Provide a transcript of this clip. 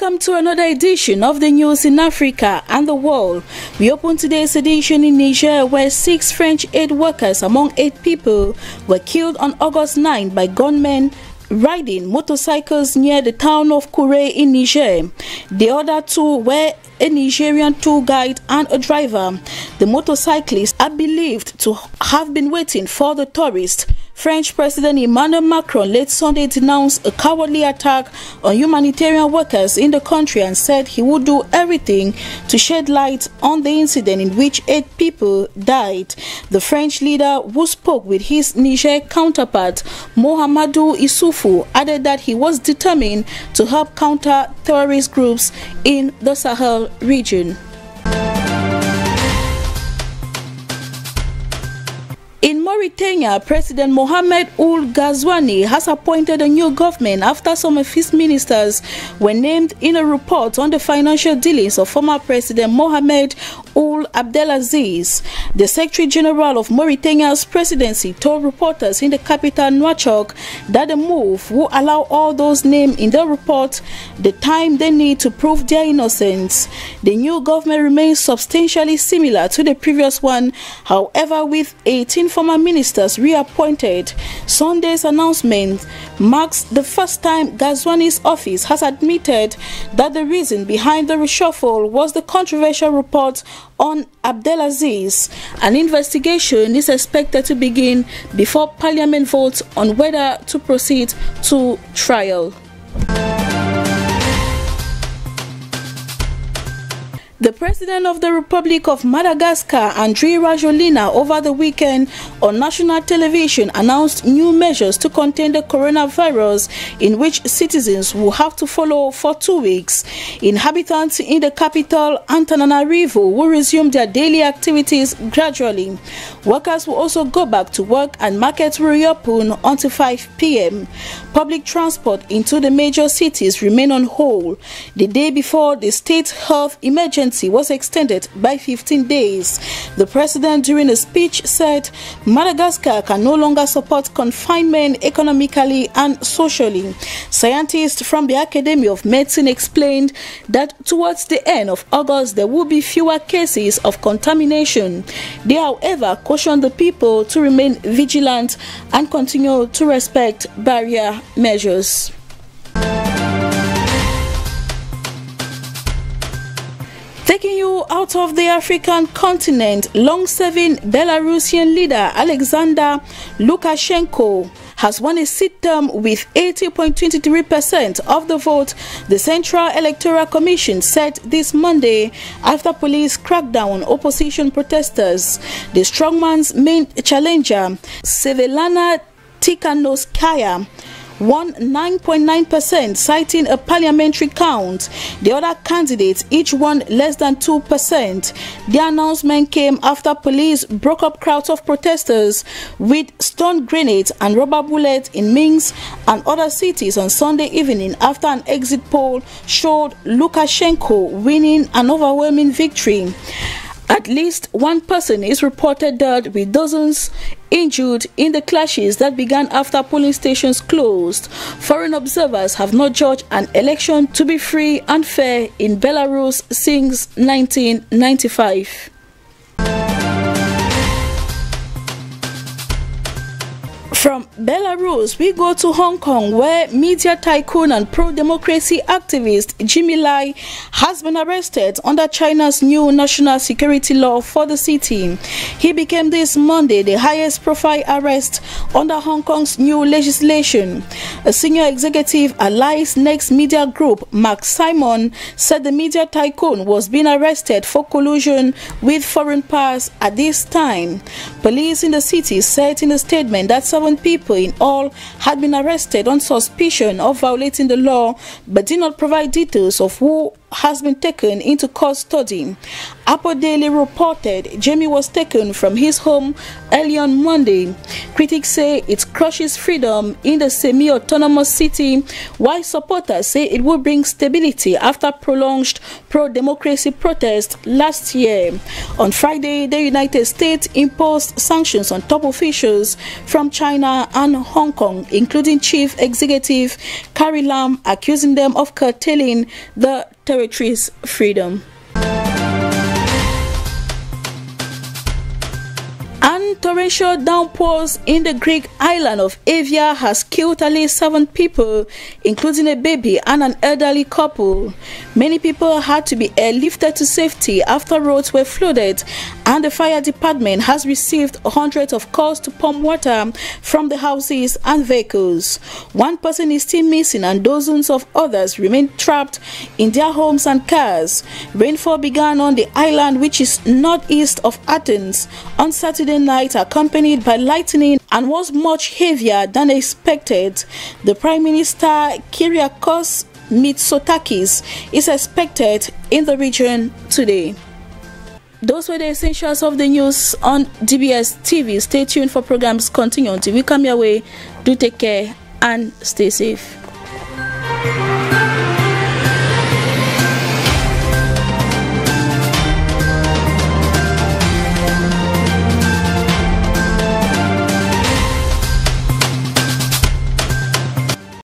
Welcome to another edition of the news in Africa and the world. We open today's edition in Niger, where 6 French aid workers among 8 people were killed on August 9 by gunmen riding motorcycles near the town of Kouré in Niger. The other 2 were a Nigerian tour guide and a driver. The motorcyclists are believed to have been waiting for the tourists. French President Emmanuel Macron late Sunday denounced a cowardly attack on humanitarian workers in the country and said he would do everything to shed light on the incident in which 8 people died. The French leader, who spoke with his Niger counterpart, Mohamedou Issoufou, added that he was determined to help counter terrorist groups in the Sahel region. In Mauritania, President Mohamed Ould Ghazouani has appointed a new government after some of his ministers were named in a report on the financial dealings of former President Mohamed Ould Abdelaziz. The Secretary General of Mauritania's presidency told reporters in the capital Nouakchott that the move will allow all those named in the report the time they need to prove their innocence. The new government remains substantially similar to the previous one, however, with 18 former ministers reappointed. Sunday's announcement marks the first time Ghazouani's office has admitted that the reason behind the reshuffle was the controversial report on Abdelaziz. An investigation is expected to begin before Parliament votes on whether to proceed to trial. The President of the Republic of Madagascar, Andry Rajoelina, over the weekend on national television announced new measures to contain the coronavirus, in which citizens will have to follow for 2 weeks. Inhabitants in the capital, Antananarivo, will resume their daily activities gradually. Workers will also go back to work and markets will reopen until 5 p.m. Public transport into the major cities remain on hold the day before the state health emergency was extended by 15 days. The president, during a speech, said Madagascar can no longer support confinement economically and socially. Scientists from the Academy of Medicine explained that towards the end of August there will be fewer cases of contamination. They, however, cautioned the people to remain vigilant and continue to respect barrier measures. Taking you out of the African continent, long-serving Belarusian leader Alexander Lukashenko has won a seat term with 80.23% of the vote, the Central Electoral Commission said this Monday after police cracked down on opposition protesters. The strongman's main challenger, Svetlana Tikhanovskaya, won 9.9%, citing a parliamentary count. The other candidates each won less than 2%. The announcement came after police broke up crowds of protesters with stun grenades and rubber bullets in Minsk and other cities on Sunday evening after an exit poll showed Lukashenko winning an overwhelming victory. At least 1 person is reported dead, with dozens injured in the clashes that began after polling stations closed. Foreign observers have not judged an election to be free and fair in Belarus since 1995. From Belarus, we go to Hong Kong, where media tycoon and pro-democracy activist Jimmy Lai has been arrested under China's new national security law for the city. He became this Monday the highest profile arrest under Hong Kong's new legislation. A senior executive at Lai's next media group, Mark Simon, said the media tycoon was being arrested for collusion with foreign powers at this time. Police in the city said in a statement that 7 people in all had been arrested on suspicion of violating the law, but did not provide details of who has been taken into custody. Apple Daily reported Jamie was taken from his home early on Monday. Critics say it crushes freedom in the semi-autonomous city, while supporters say it will bring stability after prolonged pro-democracy protests last year. On Friday, the United States imposed sanctions on top officials from China and Hong Kong, including Chief Executive Carrie Lam, accusing them of curtailing the territory's freedom. And torrential downpours in the Greek island of Evia has killed at least 7 people, including a baby and an elderly couple. Many people had to be airlifted to safety after roads were flooded, and the fire department has received hundreds of calls to pump water from the houses and vehicles. 1 person is still missing and dozens of others remain trapped in their homes and cars. Rainfall began on the island, which is northeast of Athens, on Saturday night, accompanied by lightning, and was much heavier than expected. The Prime Minister Kyriakos Mitsotakis is expected in the region today. Those were the essentials of the news on DBS TV. Stay tuned for programs continue until we come your way. Do take care and stay safe.